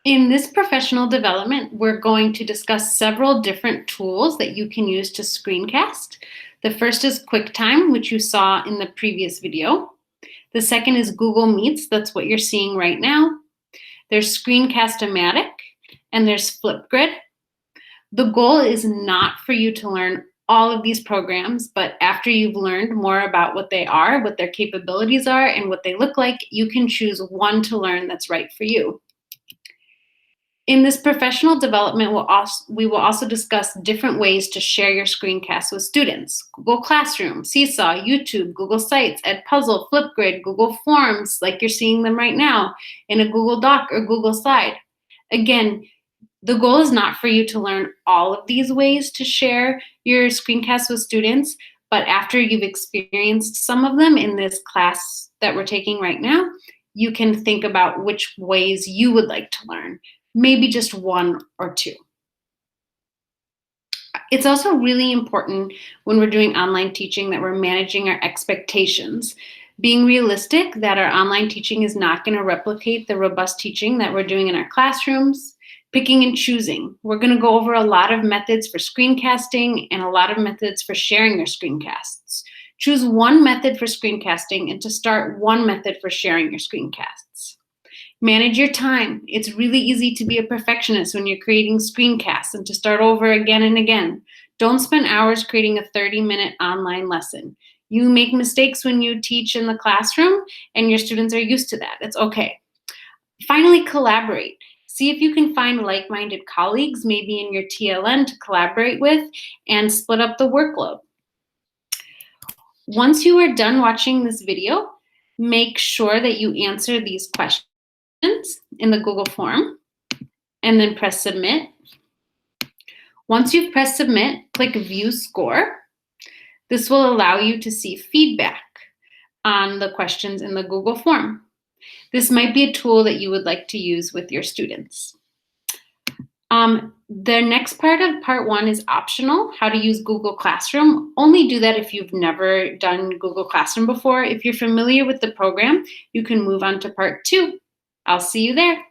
In this professional development, we're going to discuss several different tools that you can use to screencast. The first is QuickTime, which you saw in the previous video. The second is Google Meets, that's what you're seeing right now. There's Screencast-O-Matic, and there's Flipgrid. The goal is not for you to learn all of these programs, but after you've learned more about what they are, what their capabilities are, and what they look like, you can choose one to learn that's right for you. In this professional development, we will also discuss different ways to share your screencasts with students. Google Classroom, Seesaw, YouTube, Google Sites, Edpuzzle, Flipgrid, Google Forms, like you're seeing them right now, in a Google Doc or Google Slide. Again, the goal is not for you to learn all of these ways to share your screencasts with students, but after you've experienced some of them in this class that we're taking right now, you can think about which ways you would like to learn. Maybe just one or two. It's also really important when we're doing online teaching that we're managing our expectations. Being realistic that our online teaching is not going to replicate the robust teaching that we're doing in our classrooms. Picking and choosing. We're going to go over a lot of methods for screencasting and a lot of methods for sharing your screencasts. Choose one method for screencasting and to start one method for sharing your screencasts. Manage your time. It's really easy to be a perfectionist when you're creating screencasts and to start over again and again. Don't spend hours creating a 30-minute online lesson. You make mistakes when you teach in the classroom and your students are used to that. It's okay. Finally, collaborate. See if you can find like-minded colleagues, maybe in your TLN, to collaborate with and split up the workload. Once you are done watching this video, make sure that you answer these questions in the Google form and then press submit. Once you've pressed submit, click view score. This will allow you to see feedback on the questions in the Google form. This might be a tool that you would like to use with your students. The next part of part 1 is optional, how to use Google Classroom. Only do that if you've never done Google Classroom before. If you're familiar with the program, you can move on to part 2. I'll see you there.